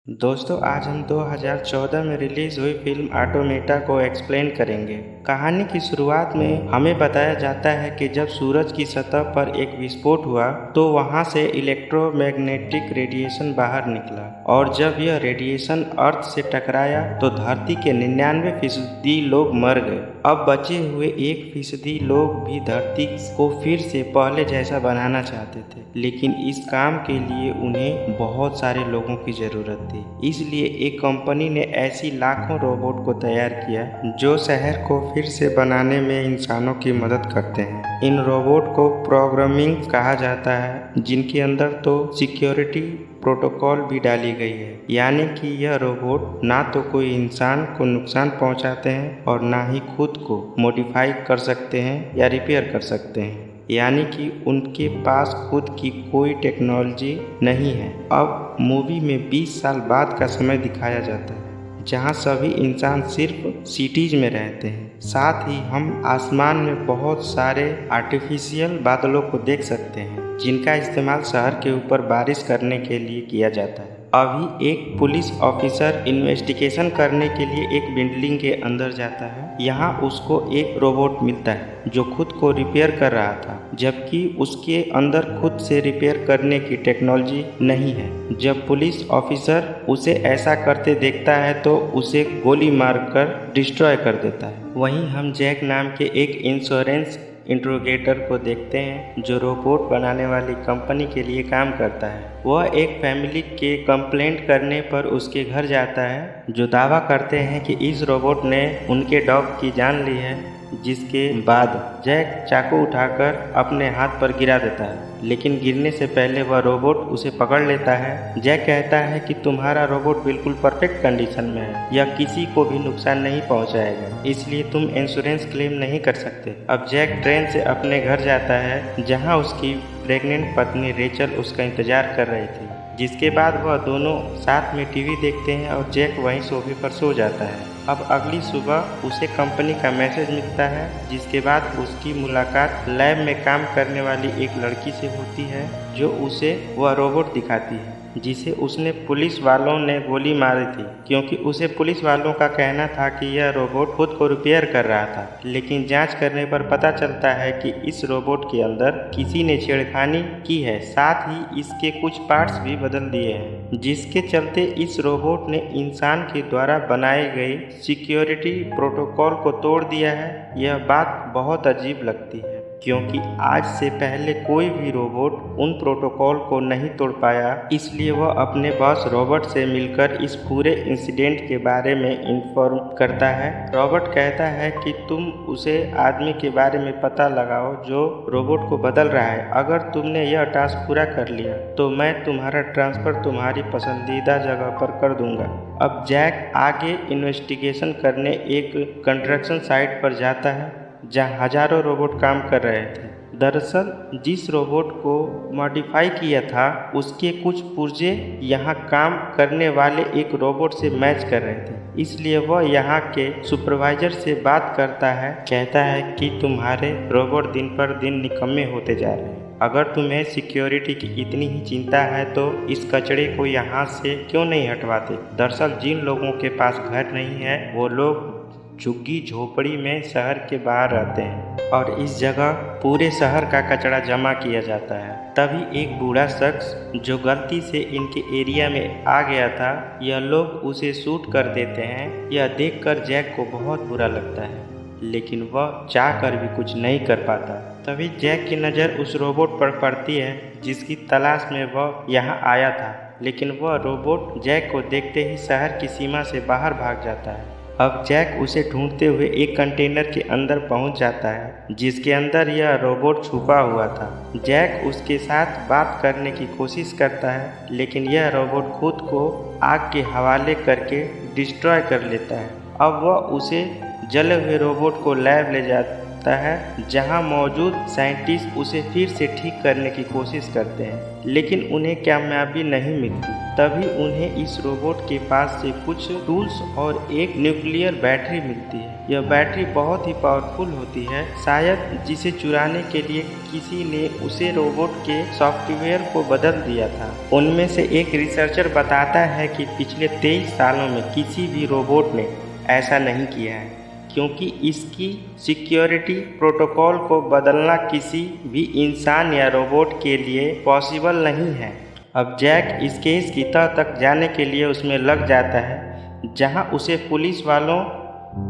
दोस्तों आज हम 2014 में रिलीज हुई फिल्म ऑटोमेटा को एक्सप्लेन करेंगे। कहानी की शुरुआत में हमें बताया जाता है कि जब सूरज की सतह पर एक विस्फोट हुआ तो वहां से इलेक्ट्रोमैग्नेटिक रेडिएशन बाहर निकला और जब यह रेडिएशन अर्थ से टकराया तो धरती के 99% लोग मर गए। अब बचे हुए 1% लोग भी धरती को फिर से पहले जैसा बनाना चाहते थे, लेकिन इस काम के लिए उन्हें बहुत सारे लोगों की जरूरत थी। इसलिए एक कंपनी ने ऐसी लाखों रोबोट को तैयार किया जो शहर को फिर से बनाने में इंसानों की मदद करते हैं। इन रोबोट को प्रोग्रामिंग कहा जाता है, जिनके अंदर तो सिक्योरिटी प्रोटोकॉल भी डाली गई है, यानी कि यह रोबोट ना तो कोई इंसान को नुकसान पहुंचाते हैं और ना ही खुद को मॉडिफाई कर सकते हैं या रिपेयर कर सकते हैं, यानी कि उनके पास खुद की कोई टेक्नोलॉजी नहीं है। अब मूवी में 20 साल बाद का समय दिखाया जाता है, जहां सभी इंसान सिर्फ सिटीज में रहते हैं। साथ ही हम आसमान में बहुत सारे आर्टिफिशियल बादलों को देख सकते हैं, जिनका इस्तेमाल शहर के ऊपर बारिश करने के लिए किया जाता है। अभी एक पुलिस ऑफिसर इन्वेस्टिगेशन करने के लिए एक बिल्डिंग के अंदर जाता है। यहाँ उसको एक रोबोट मिलता है जो खुद को रिपेयर कर रहा था, जबकि उसके अंदर खुद से रिपेयर करने की टेक्नोलॉजी नहीं है। जब पुलिस ऑफिसर उसे ऐसा करते देखता है तो उसे गोली मारकर डिस्ट्रॉय कर देता है। वहीं हम जैक नाम के एक इंश्योरेंस इंट्रोगेटर को देखते हैं जो रोबोट बनाने वाली कंपनी के लिए काम करता है। वह एक फैमिली के कंप्लेंट करने पर उसके घर जाता है, जो दावा करते हैं कि इस रोबोट ने उनके डॉग की जान ली है, जिसके बाद जैक चाकू उठाकर अपने हाथ पर गिरा देता है, लेकिन गिरने से पहले वह रोबोट उसे पकड़ लेता है। जैक कहता है कि तुम्हारा रोबोट बिल्कुल परफेक्ट कंडीशन में है, यह किसी को भी नुकसान नहीं पहुंचाएगा, इसलिए तुम इंश्योरेंस क्लेम नहीं कर सकते। अब जैक ट्रेन से अपने घर जाता है, जहां उसकी प्रेग्नेंट पत्नी रेचल उसका इंतजार कर रही थी। जिसके बाद वह दोनों साथ में टीवी देखते हैं और जैक वहीं सोफे पर सो जाता है। अब अगली सुबह उसे कंपनी का मैसेज मिलता है, जिसके बाद उसकी मुलाकात लैब में काम करने वाली एक लड़की से होती है, जो उसे वह रोबोट दिखाती है जिसे उसने पुलिस वालों ने गोली मारी थी, क्योंकि उसे पुलिस वालों का कहना था कि यह रोबोट खुद को रिपेयर कर रहा था। लेकिन जांच करने पर पता चलता है कि इस रोबोट के अंदर किसी ने छेड़खानी की है, साथ ही इसके कुछ पार्ट्स भी बदल दिए हैं, जिसके चलते इस रोबोट ने इंसान के द्वारा बनाए गए सिक्योरिटी प्रोटोकॉल को तोड़ दिया है। यह बात बहुत अजीब लगती है, क्योंकि आज से पहले कोई भी रोबोट उन प्रोटोकॉल को नहीं तोड़ पाया। इसलिए वह अपने बॉस रॉबर्ट से मिलकर इस पूरे इंसिडेंट के बारे में इन्फॉर्म करता है। रॉबर्ट कहता है कि तुम उसे आदमी के बारे में पता लगाओ जो रोबोट को बदल रहा है। अगर तुमने यह टास्क पूरा कर लिया तो मैं तुम्हारा ट्रांसफ़र तुम्हारी पसंदीदा जगह पर कर दूंगा। अब जैक आगे इन्वेस्टिगेशन करने एक कंस्ट्रक्शन साइट पर जाता है, जहां हजारों रोबोट काम कर रहे थे। दरअसल जिस रोबोट को मॉडिफाई किया था, उसके कुछ पुर्जे यहाँ काम करने वाले एक रोबोट से मैच कर रहे थे। इसलिए वह यहाँ के सुपरवाइजर से बात करता है, कहता है कि तुम्हारे रोबोट दिन पर दिन निकम्मे होते जा रहे हैं। अगर तुम्हें सिक्योरिटी की इतनी ही चिंता है तो इस कचरे को यहाँ से क्यों नहीं हटवाते। दरअसल जिन लोगों के पास घर नहीं है, वो लोग झुग्गी झोपड़ी में शहर के बाहर रहते हैं और इस जगह पूरे शहर का कचरा जमा किया जाता है। तभी एक बूढ़ा शख्स जो गलती से इनके एरिया में आ गया था, यह लोग उसे शूट कर देते हैं। यह देखकर जैक को बहुत बुरा लगता है, लेकिन वह चाह कर भी कुछ नहीं कर पाता। तभी जैक की नज़र उस रोबोट पर पड़ती है जिसकी तलाश में वह यहाँ आया था, लेकिन वह रोबोट जैक को देखते ही शहर की सीमा से बाहर भाग जाता है। अब जैक उसे ढूंढते हुए एक कंटेनर के अंदर पहुंच जाता है, जिसके अंदर यह रोबोट छुपा हुआ था। जैक उसके साथ बात करने की कोशिश करता है, लेकिन यह रोबोट खुद को आग के हवाले करके डिस्ट्रॉय कर लेता है। अब वह उसे जले हुए रोबोट को लैब ले जाता है, जहां मौजूद साइंटिस्ट उसे फिर से ठीक करने की कोशिश करते हैं, लेकिन उन्हें कामयाबी नहीं मिलती। तभी उन्हें इस रोबोट के पास से कुछ टूल्स और एक न्यूक्लियर बैटरी मिलती है। यह बैटरी बहुत ही पावरफुल होती है, शायद जिसे चुराने के लिए किसी ने उसे रोबोट के सॉफ्टवेयर को बदल दिया था। उनमें से एक रिसर्चर बताता है कि पिछले 23 सालों में किसी भी रोबोट ने ऐसा नहीं किया है, क्योंकि इसकी सिक्योरिटी प्रोटोकॉल को बदलना किसी भी इंसान या रोबोट के लिए पॉसिबल नहीं है। अब जैक इस केस की तह तक जाने के लिए उसमें लग जाता है, जहां उसे पुलिस वालों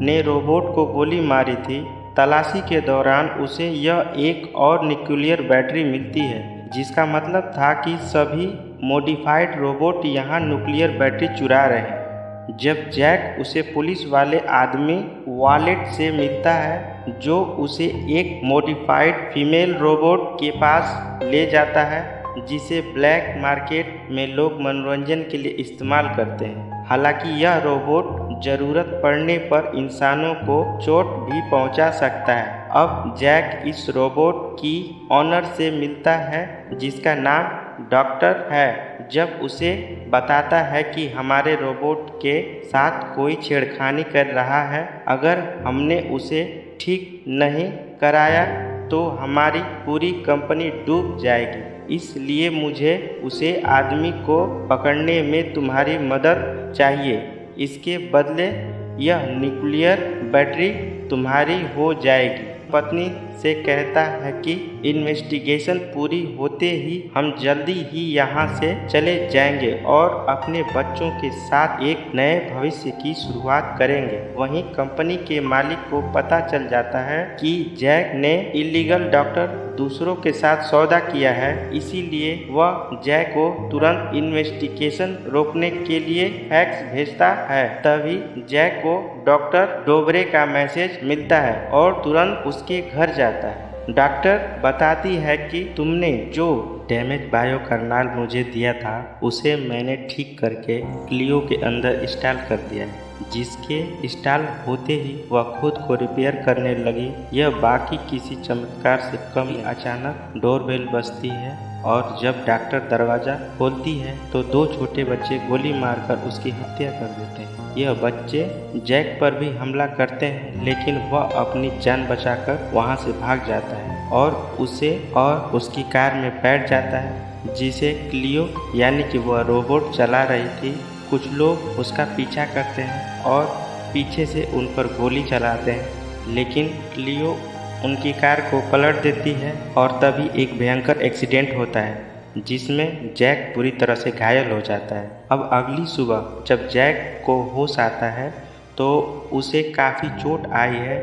ने रोबोट को गोली मारी थी। तलाशी के दौरान उसे यह एक और न्यूक्लियर बैटरी मिलती है, जिसका मतलब था कि सभी मॉडिफाइड रोबोट यहां न्यूक्लियर बैटरी चुरा रहे हैं। जब जैक उसे पुलिस वाले आदमी वॉलेट से मिलता है, जो उसे एक मॉडिफाइड फीमेल रोबोट के पास ले जाता है, जिसे ब्लैक मार्केट में लोग मनोरंजन के लिए इस्तेमाल करते हैं। हालांकि यह रोबोट ज़रूरत पड़ने पर इंसानों को चोट भी पहुंचा सकता है। अब जैक इस रोबोट की ऑनर से मिलता है, जिसका नाम डॉक्टर है। जब उसे बताता है कि हमारे रोबोट के साथ कोई छेड़खानी कर रहा है, अगर हमने उसे ठीक नहीं कराया तो हमारी पूरी कंपनी डूब जाएगी, इसलिए मुझे उसे आदमी को पकड़ने में तुम्हारी मदद चाहिए। इसके बदले यह न्यूक्लियर बैटरी तुम्हारी हो जाएगी। पत्नी से कहता है कि इन्वेस्टिगेशन पूरी होते ही हम जल्दी ही यहाँ से चले जाएंगे और अपने बच्चों के साथ एक नए भविष्य की शुरुआत करेंगे। वहीं कंपनी के मालिक को पता चल जाता है कि जैक ने इलीगल डॉक्टर दूसरों के साथ सौदा किया है, इसीलिए वह जैक को तुरंत इन्वेस्टिगेशन रोकने के लिए फैक्स भेजता है। तभी जैक को डॉक्टर डोबरे का मैसेज मिलता है और तुरंत उसके घर जाता है। डॉक्टर बताती है कि तुमने जो डैमेज बायो कर्नल मुझे दिया था, उसे मैंने ठीक करके क्लियो के अंदर इंस्टॉल कर दिया है। जिसके इंस्टॉल होते ही वह खुद को रिपेयर करने लगी। यह बाकी किसी चमत्कार से कम। अचानक डोरबेल बजती है और जब डॉक्टर दरवाज़ा खोलती है तो दो छोटे बच्चे गोली मारकर उसकी हत्या कर देते हैं। यह बच्चे जैक पर भी हमला करते हैं, लेकिन वह अपनी जान बचाकर वहां से भाग जाता है और उसे और उसकी कार में बैठ जाता है, जिसे क्लियो यानी कि वह रोबोट चला रही थी। कुछ लोग उसका पीछा करते हैं और पीछे से उन पर गोली चलाते हैं, लेकिन क्लियो उनकी कार को पलट देती है और तभी एक भयंकर एक्सीडेंट होता है, जिसमें जैक बुरी तरह से घायल हो जाता है। अब अगली सुबह जब जैक को होश आता है तो उसे काफ़ी चोट आई है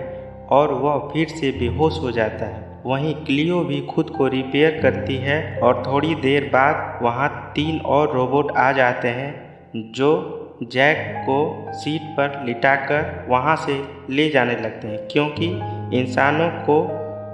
और वह फिर से बेहोश हो जाता है। वहीं क्लियो भी खुद को रिपेयर करती है और थोड़ी देर बाद वहां 3 और रोबोट आ जाते हैं, जो जैक को सीट पर लिटाकर वहां से ले जाने लगते हैं, क्योंकि इंसानों को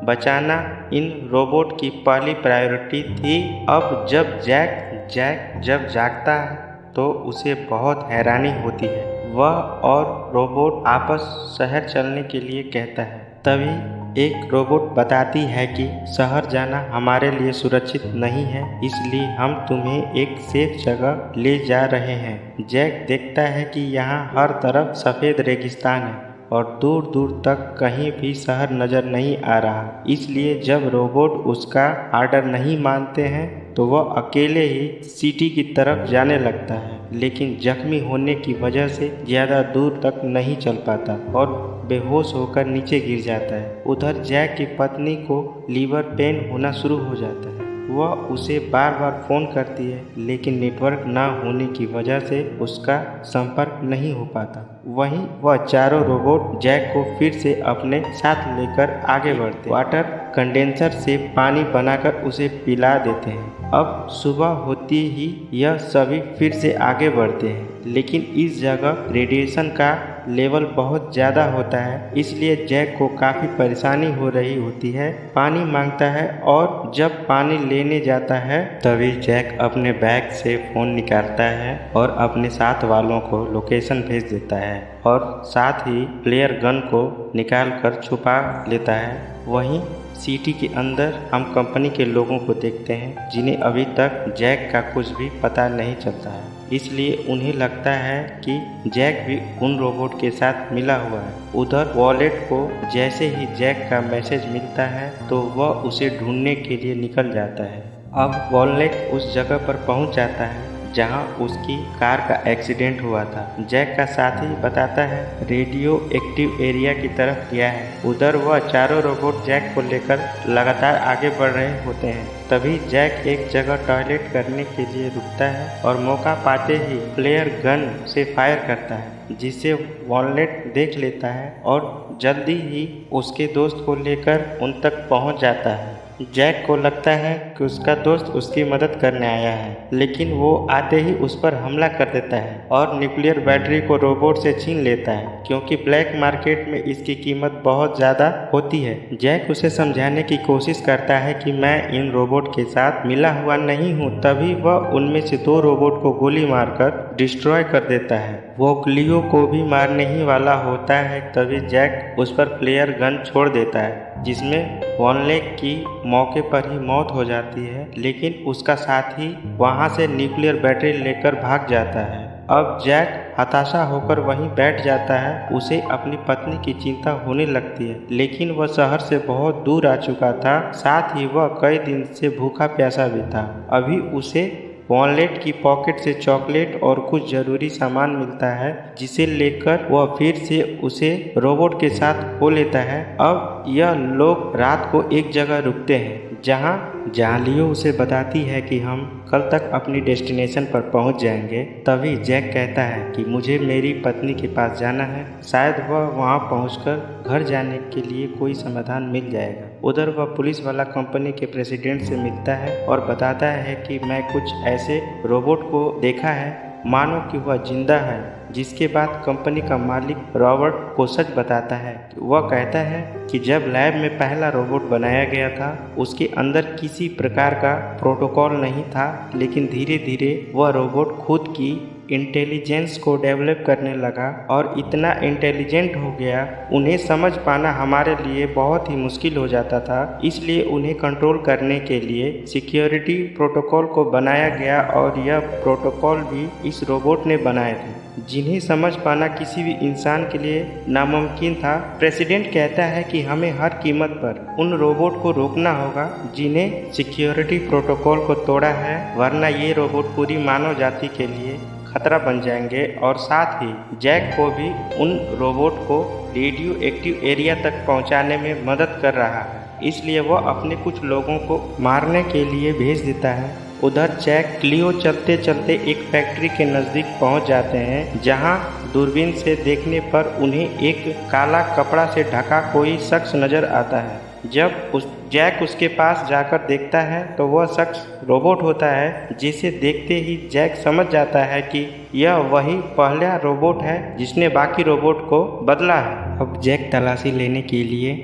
बचाना इन रोबोट की पहली प्रायोरिटी थी। अब जब जैक जब जागता है तो उसे बहुत हैरानी होती है। वह और रोबोट आपस शहर चलने के लिए कहता है। तभी एक रोबोट बताती है कि शहर जाना हमारे लिए सुरक्षित नहीं है, इसलिए हम तुम्हें एक सेफ जगह ले जा रहे हैं। जैक देखता है कि यहाँ हर तरफ सफ़ेद रेगिस्तान है और दूर दूर तक कहीं भी शहर नज़र नहीं आ रहा, इसलिए जब रोबोट उसका आर्डर नहीं मानते हैं तो वह अकेले ही सिटी की तरफ जाने लगता है, लेकिन जख्मी होने की वजह से ज़्यादा दूर तक नहीं चल पाता और बेहोश होकर नीचे गिर जाता है। उधर जैक की पत्नी को लीवर पेन होना शुरू हो जाता है। वह उसे बार बार फ़ोन करती है, लेकिन नेटवर्क ना होने की वजह से उसका संपर्क नहीं हो पाता। वहीं वह चारों रोबोट जैक को फिर से अपने साथ लेकर आगे बढ़ते, वाटर कंडेंसर से पानी बनाकर उसे पिला देते हैं। अब सुबह होती ही यह सभी फिर से आगे बढ़ते हैं, लेकिन इस जगह रेडिएशन का लेवल बहुत ज़्यादा होता है, इसलिए जैक को काफ़ी परेशानी हो रही होती है। पानी मांगता है और जब पानी लेने जाता है तभी जैक अपने बैग से फ़ोन निकालता है और अपने साथ वालों को लोकेशन भेज देता है और साथ ही प्लेयर गन को निकाल कर छुपा लेता है। वहीं सिटी के अंदर हम कंपनी के लोगों को देखते हैं, जिन्हें अभी तक जैक का कुछ भी पता नहीं चलता है। इसलिए उन्हें लगता है कि जैक भी उन रोबोट के साथ मिला हुआ है। उधर वॉलेट को जैसे ही जैक का मैसेज मिलता है तो वह उसे ढूंढने के लिए निकल जाता है। अब वॉलेट उस जगह पर पहुंच जाता है जहां उसकी कार का एक्सीडेंट हुआ था। जैक का साथी बताता है रेडियो एक्टिव एरिया की तरफ गया है। उधर वह चारों रोबोट जैक को लेकर लगातार आगे बढ़ रहे होते हैं। तभी जैक एक जगह टॉयलेट करने के लिए रुकता है और मौका पाते ही फ्लेयर गन से फायर करता है, जिसे वॉलेट देख लेता है और जल्दी ही उसके दोस्त को लेकर उन तक पहुंच जाता है। जैक को लगता है कि उसका दोस्त उसकी मदद करने आया है, लेकिन वो आते ही उस पर हमला कर देता है और न्यूक्लियर बैटरी को रोबोट से छीन लेता है, क्योंकि ब्लैक मार्केट में इसकी कीमत बहुत ज़्यादा होती है। जैक उसे समझाने की कोशिश करता है कि मैं इन रोबोट के साथ मिला हुआ नहीं हूँ। तभी वह उनमें से 2 रोबोट को गोली मारकर डिस्ट्रॉय कर देता है। वो क्लियो को भी मारने ही वाला होता है, तभी जैक उस पर फ्लेयर गन छोड़ देता है, जिसमें वॉलेट की मौके पर ही मौत हो जाती है। लेकिन उसका साथी वहां से न्यूक्लियर बैटरी लेकर भाग जाता है। अब जैक हताशा होकर वहीं बैठ जाता है। उसे अपनी पत्नी की चिंता होने लगती है, लेकिन वह शहर से बहुत दूर आ चुका था। साथ ही वह कई दिन से भूखा प्यासा भी था। अभी उसे वॉलेट की पॉकेट से चॉकलेट और कुछ जरूरी सामान मिलता है, जिसे लेकर वह फिर से उसे रोबोट के साथ हो लेता है। अब यह लोग रात को एक जगह रुकते हैं जहां लियो उसे बताती है कि हम कल तक अपनी डेस्टिनेशन पर पहुंच जाएंगे। तभी जैक कहता है कि मुझे मेरी पत्नी के पास जाना है, शायद वह वहां पहुंचकर घर जाने के लिए कोई समाधान मिल जाएगा। उधर वह पुलिस वाला कंपनी के प्रेसिडेंट से मिलता है और बताता है कि मैं कुछ ऐसे रोबोट को देखा है मानो कि वह जिंदा है। जिसके बाद कंपनी का मालिक रॉबर्ट को सच बताता है। वह कहता है कि जब लैब में पहला रोबोट बनाया गया था, उसके अंदर किसी प्रकार का प्रोटोकॉल नहीं था, लेकिन धीरे धीरे वह रोबोट खुद की इंटेलिजेंस को डेवलप करने लगा और इतना इंटेलिजेंट हो गया, उन्हें समझ पाना हमारे लिए बहुत ही मुश्किल हो जाता था। इसलिए उन्हें कंट्रोल करने के लिए सिक्योरिटी प्रोटोकॉल को बनाया गया और यह प्रोटोकॉल भी इस रोबोट ने बनाए थे, जिन्हें समझ पाना किसी भी इंसान के लिए नामुमकिन था। प्रेसिडेंट कहता है कि हमें हर कीमत पर उन रोबोट को रोकना होगा जिन्हें सिक्योरिटी प्रोटोकॉल को तोड़ा है, वरना ये रोबोट पूरी मानव जाति के लिए खतरा बन जाएंगे। और साथ ही जैक को भी उन रोबोट को रेडियो एक्टिव एरिया तक पहुंचाने में मदद कर रहा है, इसलिए वह अपने कुछ लोगों को मारने के लिए भेज देता है। उधर जैक क्लियो चलते चलते एक फैक्ट्री के नज़दीक पहुंच जाते हैं, जहां दूरबीन से देखने पर उन्हें एक काला कपड़ा से ढका कोई शख्स नज़र आता है। जब जैक उसके पास जाकर देखता है तो वह शख्स रोबोट होता है, जिसे देखते ही जैक समझ जाता है कि यह वही पहला रोबोट है जिसने बाकी रोबोट को बदला है। अब जैक तलाशी लेने के लिए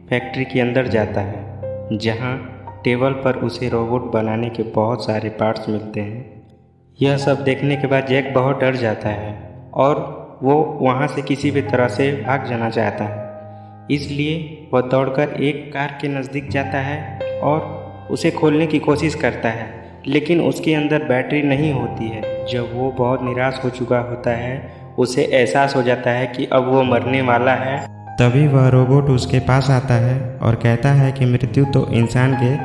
फैक्ट्री के अंदर जाता है, जहां टेबल पर उसे रोबोट बनाने के बहुत सारे पार्ट्स मिलते हैं। यह सब देखने के बाद जैक बहुत डर जाता है और वो वहाँ से किसी भी तरह से भाग जाना चाहता है। इसलिए वह दौड़कर एक कार के नज़दीक जाता है और उसे खोलने की कोशिश करता है, लेकिन उसके अंदर बैटरी नहीं होती है। जब वो बहुत निराश हो चुका होता है, उसे एहसास हो जाता है कि अब वो मरने वाला है। तभी वह रोबोट उसके पास आता है और कहता है कि मृत्यु तो इंसान के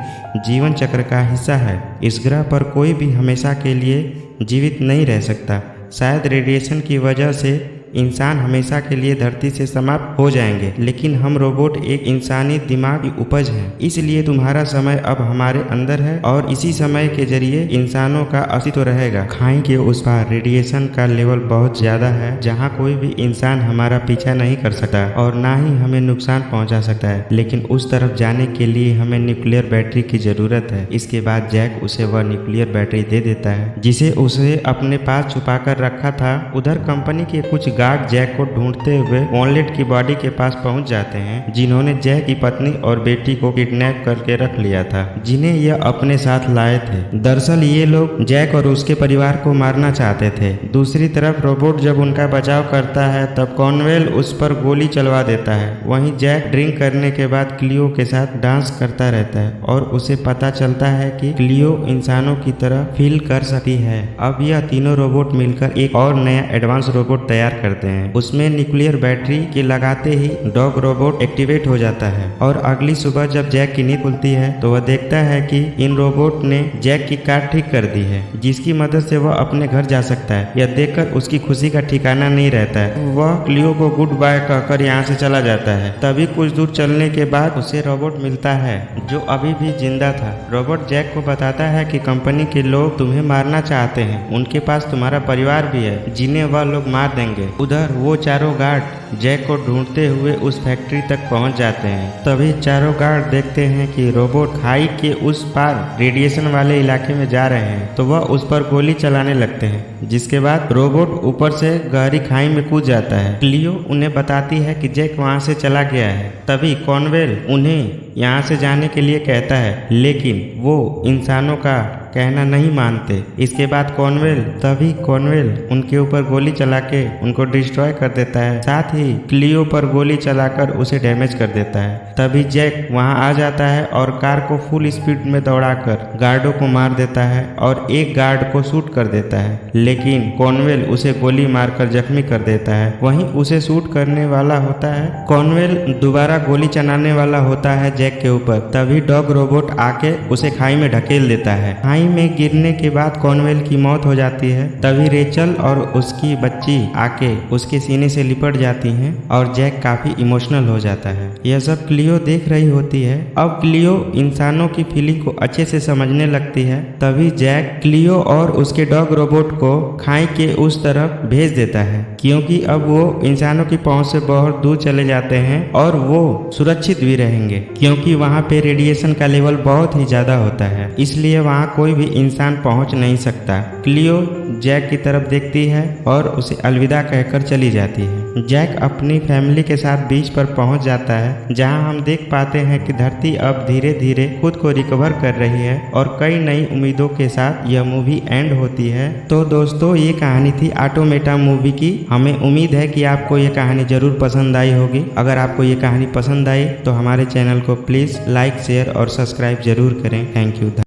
जीवन चक्र का हिस्सा है। इस ग्रह पर कोई भी हमेशा के लिए जीवित नहीं रह सकता। शायद रेडिएशन की वजह से इंसान हमेशा के लिए धरती से समाप्त हो जाएंगे, लेकिन हम रोबोट एक इंसानी दिमाग की उपज हैं। इसलिए तुम्हारा समय अब हमारे अंदर है और इसी समय के जरिए इंसानों का अस्तित्व रहेगा। खाई के उस पार रेडिएशन का लेवल बहुत ज़्यादा है, जहाँ कोई भी इंसान हमारा पीछा नहीं कर सकता और ना ही हमें नुकसान पहुँचा सकता है, लेकिन उस तरफ जाने के लिए हमें न्यूक्लियर बैटरी की ज़रूरत है। इसके बाद जैक उसे वह न्यूक्लियर बैटरी दे देता है, जिसे उसे अपने पास छुपा कर रखा था। उधर कंपनी के कुछ गार्ड जैक को ढूंढते हुए वॉनलेट की बॉडी के पास पहुंच जाते हैं, जिन्होंने जैक की पत्नी और बेटी को किडनैप करके रख लिया था, जिन्हें यह अपने साथ लाए थे। दरअसल ये लोग जैक और उसके परिवार को मारना चाहते थे। दूसरी तरफ रोबोट जब उनका बचाव करता है तब कॉनवेल उस पर गोली चलवा देता है। वहीं जैक ड्रिंक करने के बाद क्लियो के साथ डांस करता रहता है और उसे पता चलता है कि क्लियो इंसानों की तरह फील कर सकती है। अब यह तीनों रोबोट मिलकर एक और नया एडवांस रोबोट तैयार करते हैं। उसमें न्यूक्लियर बैटरी के लगाते ही डॉग रोबोट एक्टिवेट हो जाता है और अगली सुबह जब जैक की नींद खुलती है तो वह देखता है कि इन रोबोट ने जैक की कार ठीक कर दी है, जिसकी मदद से वह अपने घर जा सकता है। यह देखकर उसकी खुशी का ठिकाना नहीं रहता है। वह क्लियो को गुड बाय कहकर यहाँ से चला जाता है। तभी कुछ दूर चलने के बाद उसे रोबोट मिलता है जो अभी भी जिंदा था। रोबोट जैक को बताता है कि कंपनी के लोग तुम्हें मारना चाहते हैं, उनके पास तुम्हारा परिवार भी है जिन्हें वह लोग मार देंगे। उधर वो चारों गार्ड जैक को ढूंढते हुए उस फैक्ट्री तक पहुंच जाते हैं। तभी चारों गार्ड देखते हैं कि रोबोट खाई के उस पार रेडिएशन वाले इलाके में जा रहे हैं, तो वह उस पर गोली चलाने लगते हैं, जिसके बाद रोबोट ऊपर से गहरी खाई में कूद जाता है। क्लियो उन्हें बताती है कि जैक वहां से चला गया है। तभी कॉनवेल उन्हें यहाँ से जाने के लिए कहता है, लेकिन वो इंसानों का कहना नहीं मानते। इसके बाद कॉनवेल उनके ऊपर गोली चला के उनको डिस्ट्रॉय कर देता है, साथ ही क्लियो पर गोली चलाकर उसे डैमेज कर देता है। तभी जैक वहां आ जाता है और कार को फुल स्पीड में दौड़ाकर गार्डों को मार देता है और एक गार्ड को शूट कर देता है, लेकिन कॉनवेल उसे गोली मारकर जख्मी कर देता है। वहीं उसे शूट करने वाला होता है कॉनवेल दोबारा गोली चलाने वाला होता है जैक के ऊपर। तभी डॉग रोबोट आके उसे खाई में ढकेल देता है। खाई में गिरने के बाद कॉनवेल की मौत हो जाती है। तभी रेचल और उसकी बच्ची आके उसके सीने से लिपट जाती हैं और जैक काफी इमोशनल हो जाता है। यह सब क्लियो देख रही होती है। अब क्लियो इंसानों की फीलिंग को अच्छे से समझने लगती है। तभी जैक क्लियो और उसके डॉग रोबोट को खाई के उस तरफ भेज देता है, क्योंकि अब वो इंसानों की पहुंच से बहुत दूर चले जाते हैं और वो सुरक्षित भी रहेंगे, क्योंकि वहाँ पे रेडिएशन का लेवल बहुत ही ज्यादा होता है, इसलिए वहाँ कोई भी इंसान पहुंच नहीं सकता। क्लियो जैक की तरफ देखती है और उसे अलविदा कहकर चली जाती है। जैक अपनी फैमिली के साथ बीच पर पहुंच जाता है, जहां हम देख पाते हैं कि धरती अब धीरे धीरे खुद को रिकवर कर रही है और कई नई उम्मीदों के साथ यह मूवी एंड होती है। तो दोस्तों, ये कहानी थी ऑटोमेटा मूवी की। हमें उम्मीद है कि आपको ये कहानी जरूर पसंद आई होगी। अगर आपको ये कहानी पसंद आई तो हमारे चैनल को प्लीज लाइक, शेयर और सब्सक्राइब जरूर करें। Thank you.